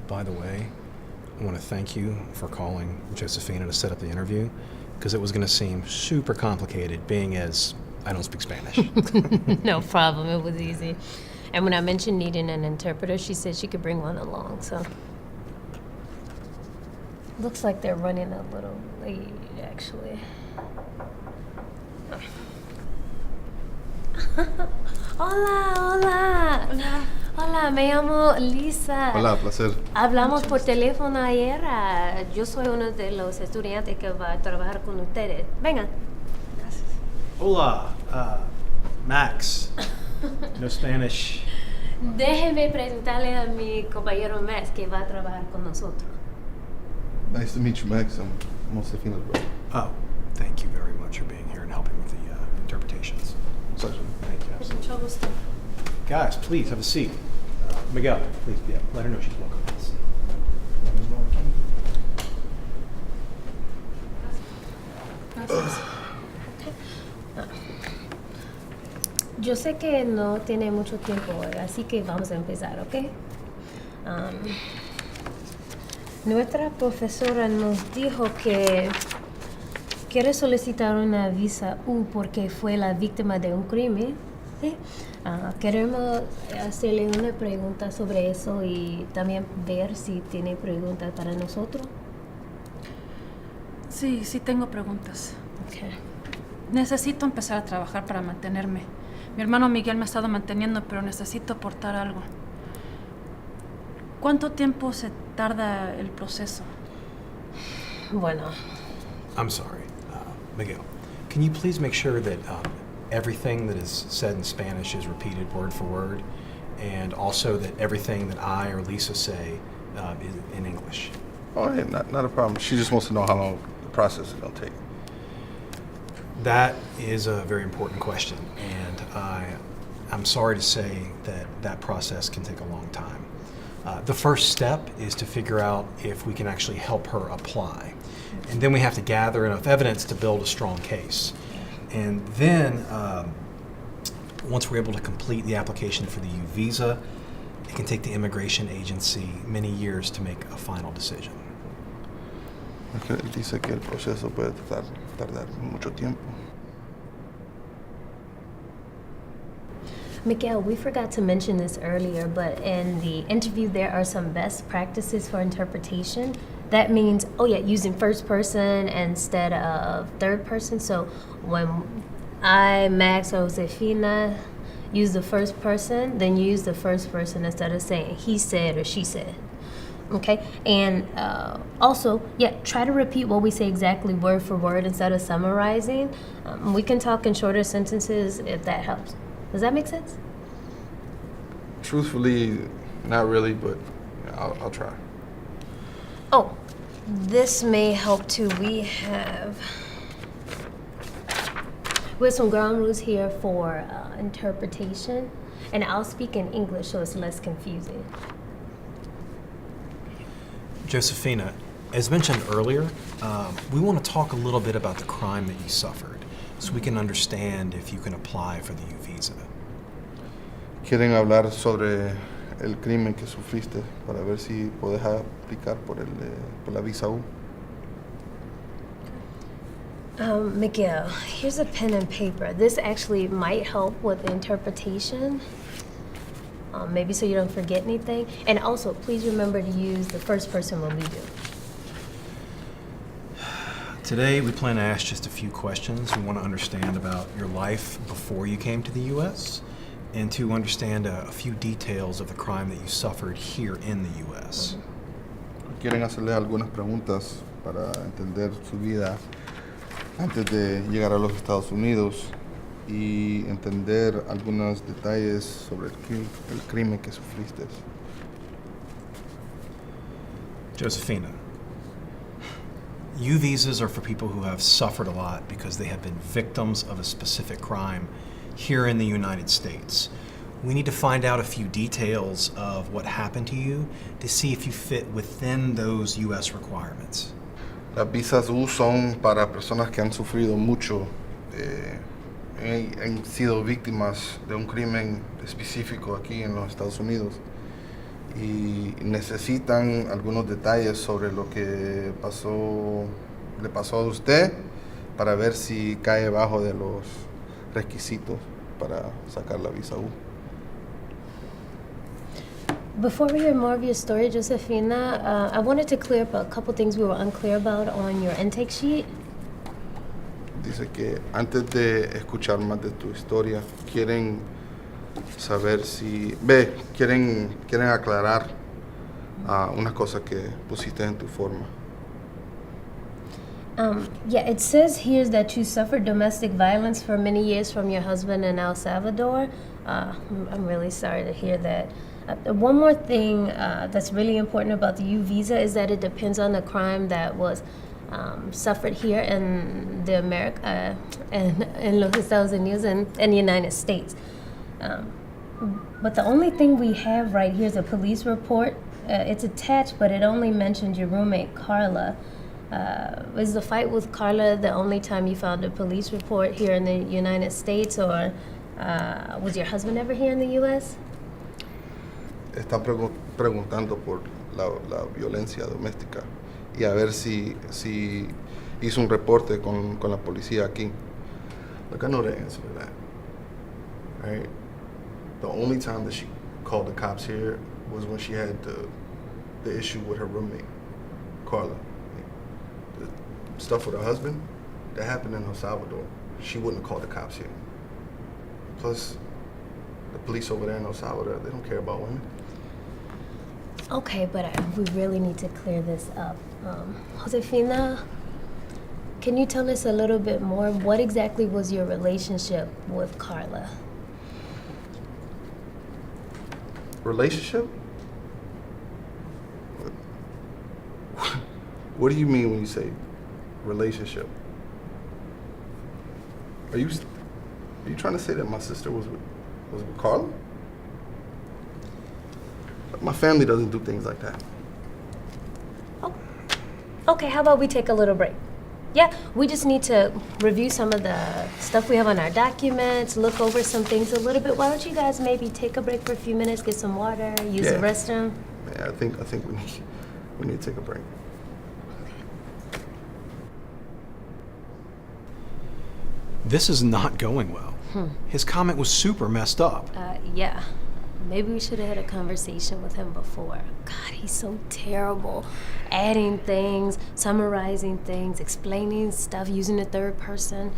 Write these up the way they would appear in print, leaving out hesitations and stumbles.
By the way, I want to thank you for calling Josefina to set up the interview, because it was going to seem super complicated, being as I don't speak Spanish. No problem, it was easy. And when I mentioned needing an interpreter, she said she could bring one along, so. Looks like they're running a little late, actually. Hola, hola. Hola. Hola, me llamo Lisa. Hola, placer. Hablamos por teléfono ayer. Yo soy uno de los estudiantes que va a trabajar con ustedes. Vengan. Gracias. Hola, Max. No Spanish. Déjeme presentarle a mi compañero Max que va a trabajar con nosotros. Nice to meet you, Max. I'm Josefina's brother. Oh, thank you very much for being here and helping with the interpretations. Pleasure. Thank you. Absolutely. Mucho gusto. Guys, please have a seat. Miguel, please, yeah, let her know she's welcome. Gracias. Yo sé que no tiene mucho tiempo hoy, así que vamos a empezar, ¿ok? Nuestra profesora nos dijo que quiere solicitar una visa U porque fue la víctima de un crimen, ¿sí? Queremos hacerle una pregunta sobre eso y también ver si tiene preguntas para nosotros. Sí, tengo preguntas. Okay. Necesito empezar a trabajar para mantenerme. Mi hermano Miguel me ha estado manteniendo, pero necesito aportar algo. ¿Cuánto tiempo se tarda el proceso? Bueno, I'm sorry, Miguel. Can you please make sure that everything that is said in Spanish is repeated word for word, and also that everything that I or Lisa say is in English? Oh, hey, not a problem. She just wants to know how long the process is going to take. That is a very important question, and I'm sorry to say that process can take a long time. The first step is to figure out if we can actually help her apply. And then we have to gather enough evidence to build a strong case. And then, once we're able to complete the application for the U visa, it can take the immigration agency many years to make a final decision. Okay, dice que el proceso puede tardar mucho tiempo. Miguel, we forgot to mention this earlier, but in the interview there are some best practices for interpretation. That means, using first person instead of third person. So when I, Max, or Josefina use the first person, then use the first person instead of saying he said or she said. Okay? And also, try to repeat what we say exactly word for word instead of summarizing. We can talk in shorter sentences if that helps. Does that make sense? Truthfully, not really, but I'll try. Oh, this may help too. We have some ground rules here for interpretation, and I'll speak in English so it's less confusing. Josefina, as mentioned earlier, we want to talk a little bit about the crime that you suffered, so we can understand if you can apply for the U visa. Quieren hablar sobre el crimen que sufriste para ver si puedes aplicar por la visa U. Miguel, here's a pen and paper. This actually might help with the interpretation, maybe so you don't forget anything. And also, please remember to use the first person when we do. Today, we plan to ask just a few questions. We want to understand about your life before you came to the U.S., and to understand a few details of the crime that you suffered here in the U.S. Quieren hacerle algunas preguntas para entender su vida antes de llegar a los Estados Unidos y entender algunos detalles sobre el crimen que sufriste. Josefina, U visas are for people who have suffered a lot because they have been victims of a specific crime here in the United States. We need to find out a few details of what happened to you to see if you fit within those U.S. requirements. Las visas U son para personas que han sufrido mucho, han sido víctimas de un crimen específico aquí en los Estados Unidos y necesitan algunos detalles sobre lo que le pasó a usted para ver si cae bajo de los requisitos para sacar la visa U. Before we hear more of your story, Josefina, I wanted to clear up a couple things we were unclear about on your intake sheet. Dice que antes de escuchar más de tu historia, quieren saber quieren aclarar unas cosas que pusiste en tu forma. Yeah, it says here that you suffered domestic violence for many years from your husband in El Salvador. I'm really sorry to hear that. One more thing that's really important about the U visa is that it depends on the crime that was suffered here in the in los Estados Unidos and the United States. But the only thing we have right here is a police report. It's attached, but it only mentions your roommate, Carla. Is the fight with Carla the only time you found a police report here in the United States, or was your husband ever here in the U.S.? Están preguntando por la violencia doméstica y a ver si hizo un reporte con la policía aquí. Look, I know the answer to that. Right? The only time that she called the cops here was when she had the issue with her roommate, Carla. The stuff with her husband, that happened in El Salvador. She wouldn't have called the cops here. Plus, the police over there in El Salvador, they don't care about women. Okay, but we really need to clear this up. Josefina, can you tell us a little bit more? What exactly was your relationship with Carla? Relationship? What do you mean when you say relationship? Are you trying to say that my sister was with Carla? My family doesn't do things like that. Oh, okay, how about we take a little break? Yeah, we just need to review some of the stuff we have on our documents, look over some things a little bit. Why don't you guys maybe take a break for a few minutes, get some water, use the restroom? Yeah, I think we need to take a break. This is not going well. His comment was super messed up. Yeah. Maybe we should have had a conversation with him before. God, he's so terrible. Adding things, summarizing things, explaining stuff, using the third person.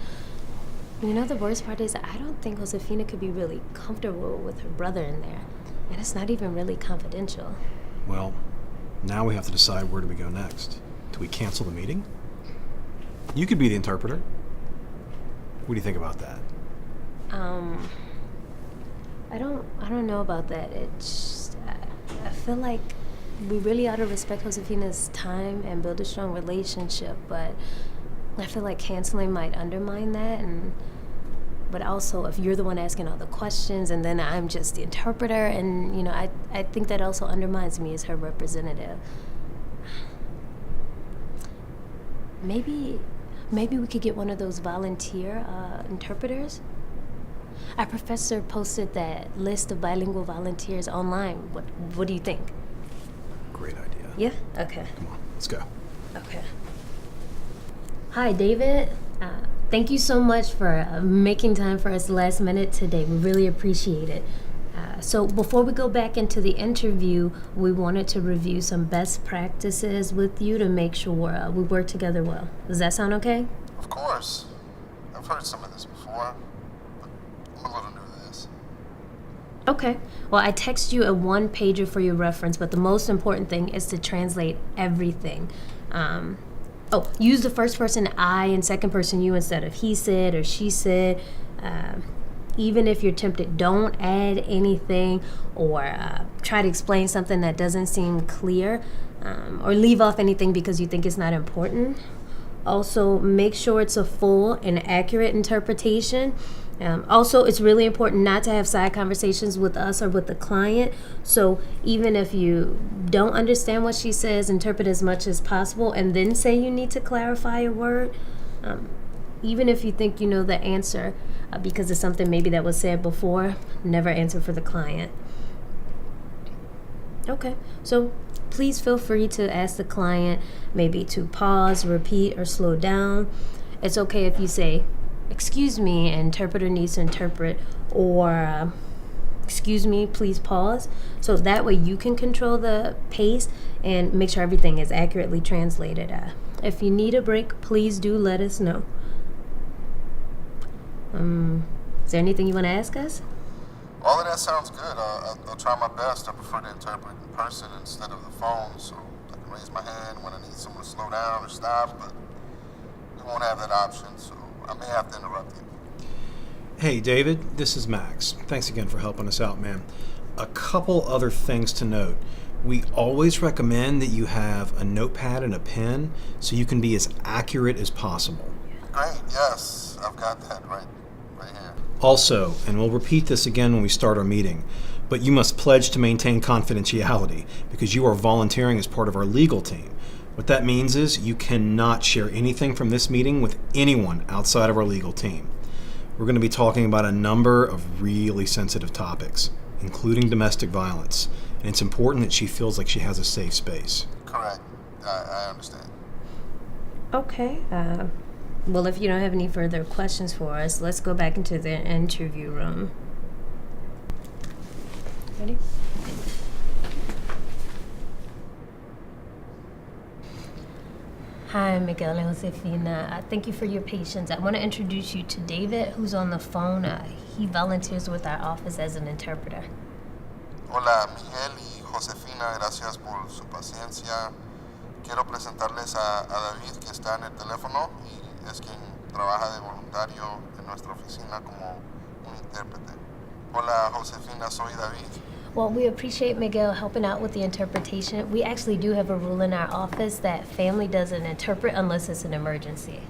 You know, the worst part is I don't think Josefina could be really comfortable with her brother in there. And it's not even really confidential. Well, now we have to decide where do we go next. Do we cancel the meeting? You could be the interpreter. What do you think about that? I don't know about that. It's I feel like we really ought to respect Josefina's time and build a strong relationship, but I feel like canceling might undermine that. But also, if you're the one asking all the questions and then I'm just the interpreter, and you know, I think that also undermines me as her representative. Maybe we could get one of those volunteer interpreters. Our professor posted that list of bilingual volunteers online. What do you think? Great idea. Yeah? Okay. Come on, let's go. Okay. Hi, David. Thank you so much for making time for us last minute today. We really appreciate it. So before we go back into the interview, we wanted to review some best practices with you to make sure we work together well. Does that sound okay? Of course. I've heard some of this before, but I'm a little new to this. Okay. Well, I text you a one-pager for your reference, but the most important thing is to translate everything. Use the first person I and second person you instead of he said or she said. Even if you're tempted, don't add anything or try to explain something that doesn't seem clear or leave off anything because you think it's not important. Also, make sure it's a full and accurate interpretation. Also, it's really important not to have side conversations with us or with the client. So even if you don't understand what she says, interpret as much as possible and then say you need to clarify a word. Even if you think you know the answer because of something maybe that was said before, never answer for the client. Okay, so please feel free to ask the client maybe to pause, repeat, or slow down. It's okay if you say, "Excuse me, interpreter needs to interpret," or "Excuse me, please pause." So that way you can control the pace and make sure everything is accurately translated. If you need a break, please do let us know. Is there anything you want to ask us? All of that sounds good. I'll try my best. I prefer to interpret in person instead of the phone, so I can raise my hand when I need someone to slow down or stop, but we won't have that option, so I may have to interrupt you. Hey, David, this is Max. Thanks again for helping us out, man. A couple other things to note. We always recommend that you have a notepad and a pen so you can be as accurate as possible. Great, yes, I've got that right here. Also, and we'll repeat this again when we start our meeting, but you must pledge to maintain confidentiality because you are volunteering as part of our legal team. What that means is you cannot share anything from this meeting with anyone outside of our legal team. We're going to be talking about a number of really sensitive topics, including domestic violence, and it's important that she feels like she has a safe space. Correct, I understand. Okay. Well, if you don't have any further questions for us, let's go back into the interview room. Ready? Hi, Miguel and Josefina. Thank you for your patience. I want to introduce you to David, who's on the phone. He volunteers with our office as an interpreter. Hola, Miguel y Josefina, gracias por su paciencia. Quiero presentarles a David, que está en el teléfono y es quien trabaja de voluntario en nuestra oficina como un intérprete. Hola, Josefina, soy David. Well, we appreciate Miguel helping out with the interpretation. We actually do have a rule in our office that family doesn't interpret unless it's an emergency.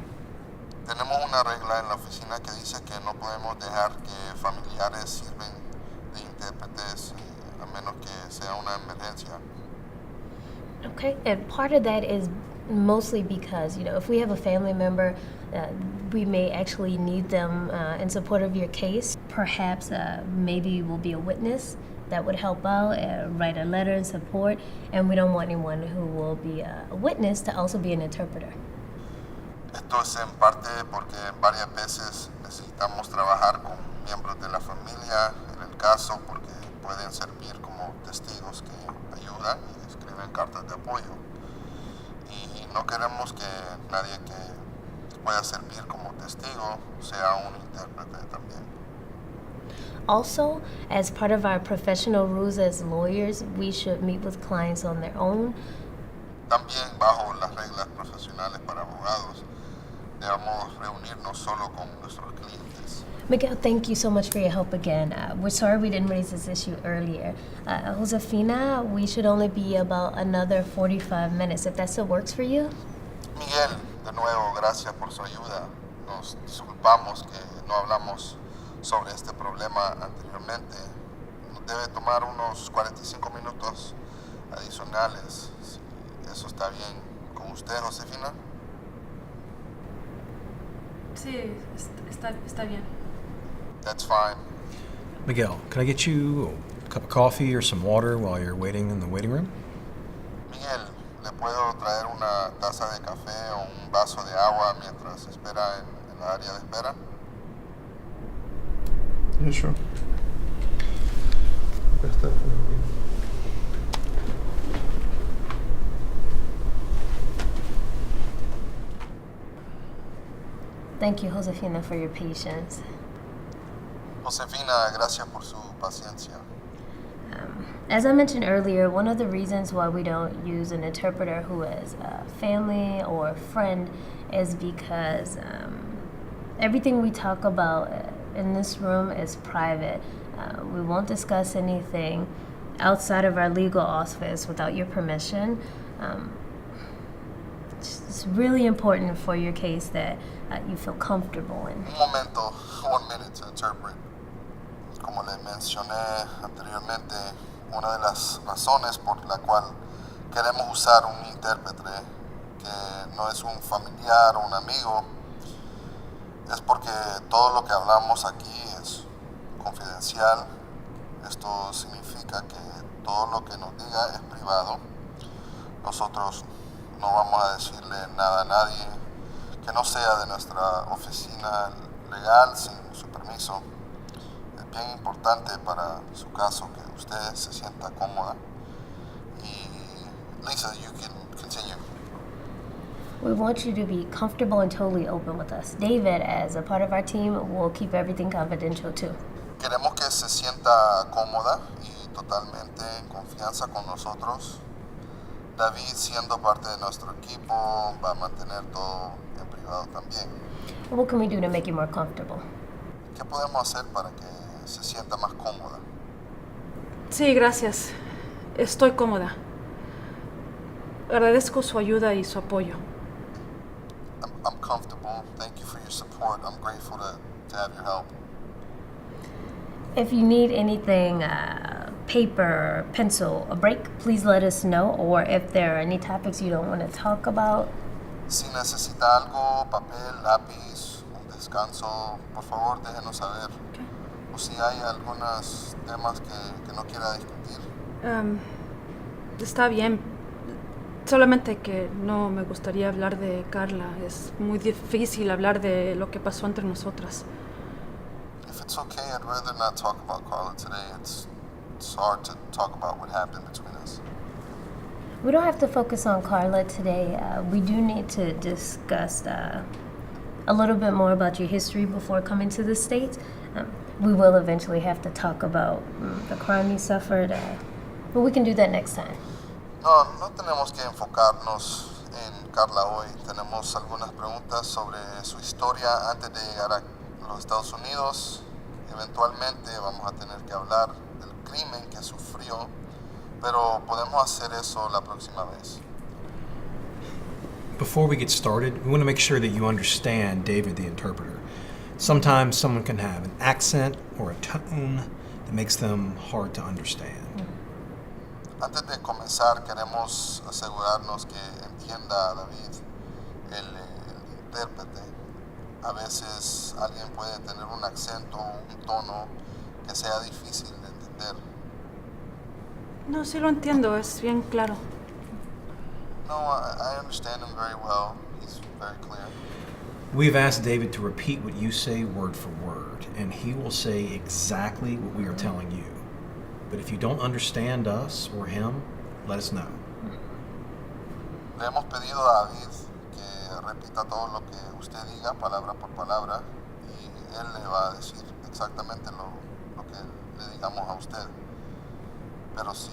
Tenemos una regla en la oficina que dice que no podemos dejar que familiares sirven de intérpretes a menos que sea una emergencia. Okay, and part of that is mostly because, if we have a family member, we may actually need them in support of your case. Perhaps maybe we'll be a witness that would help out, write a letter in support, and we don't want anyone who will be a witness to also be an interpreter. Esto es en parte porque varias veces necesitamos trabajar con miembros de la familia, en el caso porque pueden servir como testigos que ayudan y escriben cartas de apoyo. Y no queremos que nadie que pueda servir como testigo sea un intérprete también. Also, as part of our professional rules as lawyers, we should meet with clients on their own. También bajo las reglas profesionales para abogados, debemos reunirnos solo con nuestros clientes. Miguel, thank you so much for your help again. We're sorry we didn't raise this issue earlier. Josefina, we should only be about another 45 minutes, if that still works for you. Miguel, de nuevo, gracias por su ayuda. Nos disculpamos que no hablamos sobre este problema anteriormente. Nos debe tomar unos 45 minutos adicionales. Si eso está bien con usted, Josefina. Sí, está bien. That's fine. Miguel, can I get you a cup of coffee or some water while you're waiting in the waiting room? Miguel, ¿le puedo traer una taza de café o un vaso de agua mientras espera en la área de espera? Yeah, sure. Thank you, Josefina, for your patience. Josefina, gracias por su paciencia. As I mentioned earlier, one of the reasons why we don't use an interpreter who is a family or a friend is because everything we talk about in this room is private. We won't discuss anything outside of our legal office without your permission. It's really important for your case that you feel comfortable in. Un momento, 1 minute to interpret. Como le mencioné anteriormente, una de las razones por la cual queremos usar un intérprete que no es un familiar o un amigo es porque todo lo que hablamos aquí es confidencial. Esto significa que todo lo que nos diga es privado. Nosotros no vamos a decirle nada a nadie que no sea de nuestra oficina legal sin su permiso. Es bien importante para su caso que usted se sienta cómoda. Y Lisa, you can continue. We want you to be comfortable and totally open with us. David, as a part of our team, will keep everything confidential too. Queremos que se sienta cómoda y totalmente en confianza con nosotros. David, siendo parte de nuestro equipo, va a mantener todo en privado también. What can we do to make you more comfortable? ¿Qué podemos hacer para que se sienta más cómoda? Sí, gracias. Estoy cómoda. Agradezco su ayuda y su apoyo. I'm comfortable. Thank you for your support. I'm grateful to have your help. If you need anything, paper, pencil, a break, please let us know. Or if there are any topics you don't want to talk about, Si necesita algo, papel, lápiz, un descanso, por favor déjenos saber. O si hay algunos temas que no quiera discutir. Está bien. Solamente que no me gustaría hablar de Carla. Es muy difícil hablar de lo que pasó entre nosotras. If it's okay, I'd rather not talk about Carla today. It's hard to talk about what happened between us. we don't have to focus on Carla today. We do need to discuss a little bit more about your history before coming to the States. We will eventually have to talk about the crime you suffered, but we can do that next time. No tenemos que enfocarnos en Carla hoy. Tenemos algunas preguntas sobre su historia antes de llegar a los Estados Unidos. Eventualmente vamos a tener que hablar del crimen que sufrió, pero podemos hacer eso la próxima vez. Before we get started, we want to make sure that you understand David the interpreter. Sometimes someone can have an accent or a tone that makes them hard to understand. Antes de comenzar, queremos asegurarnos que entienda a David, el intérprete. A veces alguien puede tener un acento o un tono que sea difícil de entender. No, sí lo entiendo. Es bien claro. No, I understand him very well. He's very clear. We've asked David to repeat what you say word for word, and he will say exactly what we are telling you. But if you don't understand us or him, let us know. Le hemos pedido a David que repita todo lo que usted diga, palabra por palabra, y él le va a decir exactamente lo que le digamos a usted. Pero si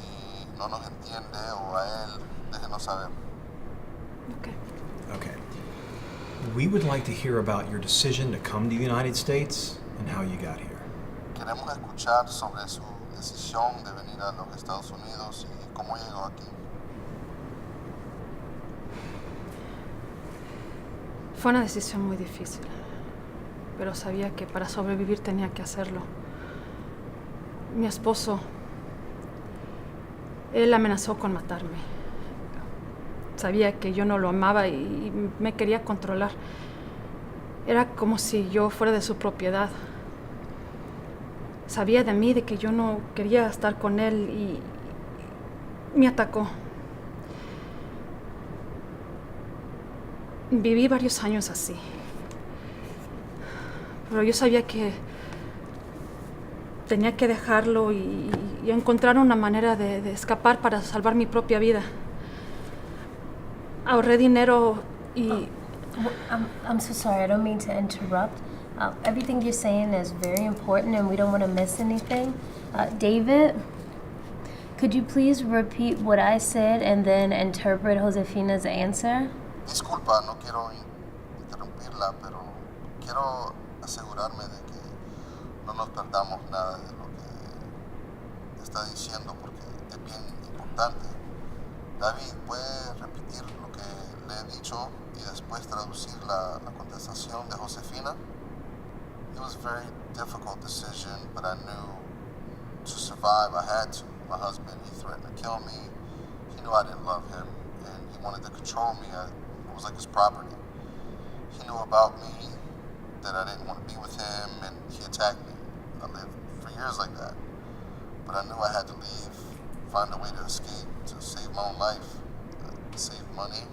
no nos entiende o a él, déjenos saber. Okay. Okay. We would like to hear about your decision to come to the United States and how you got here. Queremos escuchar sobre su decisión de venir a los Estados Unidos y cómo llegó aquí. Fue una decisión muy difícil, pero sabía que para sobrevivir tenía que hacerlo. Mi esposo, él amenazó con matarme. Sabía que yo no lo amaba y me quería controlar. Era como si yo fuera de su propiedad. Sabía de mí, de que yo no quería estar con él y me atacó. Viví varios años así. Pero yo sabía que tenía que dejarlo y encontrar una manera de escapar para salvar mi propia vida. Ahorré dinero y... I'm so sorry, I don't mean to interrupt. Everything you're saying is very important and we don't want to miss anything. David, could you please repeat what I said and then interpret Josefina's answer? Disculpa, no quiero interrumpirla, pero quiero asegurarme de que no nos perdamos nada de lo que está diciendo porque es bien importante. David, ¿puede repetir lo que le he dicho y después traducir la contestación de Josefina? It was a very difficult decision, but I knew to survive I had to. My husband, he threatened to kill me. He knew I didn't love him, and he wanted to control me. It was like his property. He knew about me, that I didn't want to be with him, and he attacked me. I lived for years like that. But I knew I had to leave, find a way to escape, to save my own life, save money.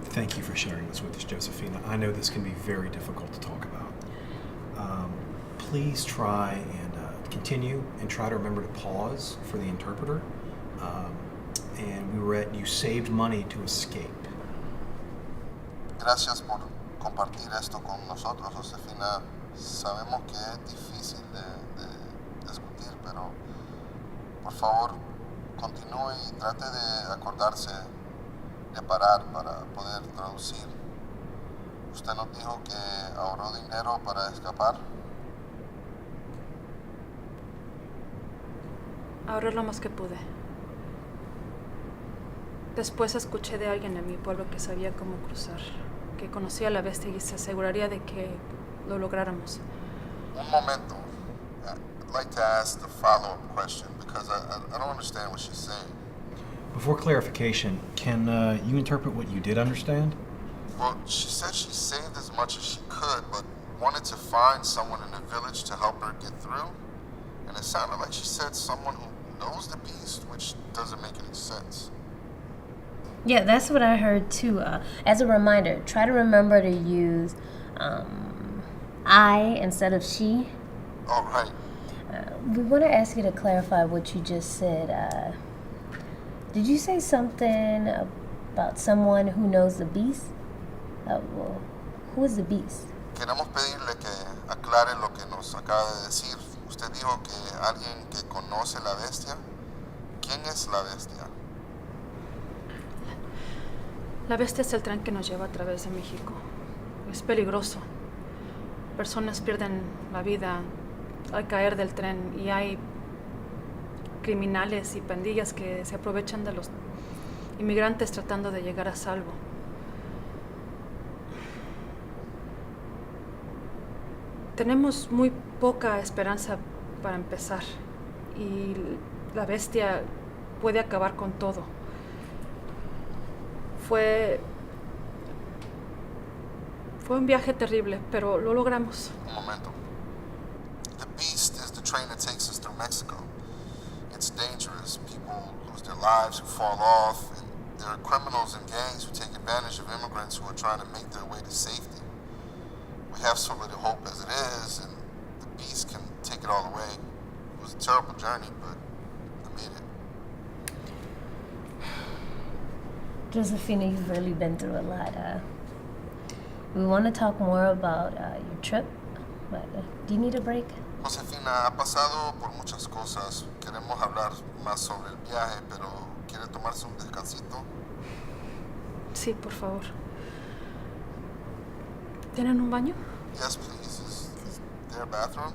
Thank you for sharing this with us, Josefina. I know this can be very difficult to talk about. Please try and continue and try to remember to pause for the interpreter. And we were at you saved money to escape. Gracias por compartir esto con nosotros, Josefina. Sabemos que es difícil de discutir, pero por favor continúe y trate de acordarse de parar para poder traducir. Usted nos dijo que ahorró dinero para escapar. Ahorré lo más que pude. Después escuché de alguien en mi pueblo que sabía cómo cruzar, que conocía a la bestia y se aseguraría de que lo lográramos. Un momento. I'd like to ask the follow-up question because I don't understand what she's saying. Before clarification, can you interpret what you did understand? Well, she said she saved as much as she could, but wanted to find someone in the village to help her get through. And it sounded like she said someone who knows the beast, which doesn't make any sense. Yeah, that's what I heard too. As a reminder, try to remember to use I instead of she. Oh, right. We want to ask you to clarify what you just said. Did you say something about someone who knows the beast? Well, who is the beast? Queremos pedirle que aclare lo que nos acaba de decir. Usted dijo que alguien que conoce la bestia. ¿Quién es la bestia? La bestia es el tren que nos lleva a través de México. Es peligroso. Personas pierden la vida al caer del tren y hay criminales y pandillas que se aprovechan de los inmigrantes tratando de llegar a salvo. Tenemos muy poca esperanza para empezar y la bestia puede acabar con todo. Fue un viaje terrible, pero lo logramos. Un momento. The beast is the train that takes us through Mexico. It's dangerous. People lose their lives who fall off, and there are criminals and gangs who take advantage of immigrants who are trying to make their way to safety. We have so little hope as it is, and the beast can take it all away. It was a terrible journey, but I made it. Josefina, you've really been through a lot. We want to talk more about your trip, but do you need a break? Josefina, ha pasado por muchas cosas. Queremos hablar más sobre el viaje, pero ¿quiere tomarse un descansito? Sí, por favor. ¿Tienen un baño? Yes, please. Is there a bathroom?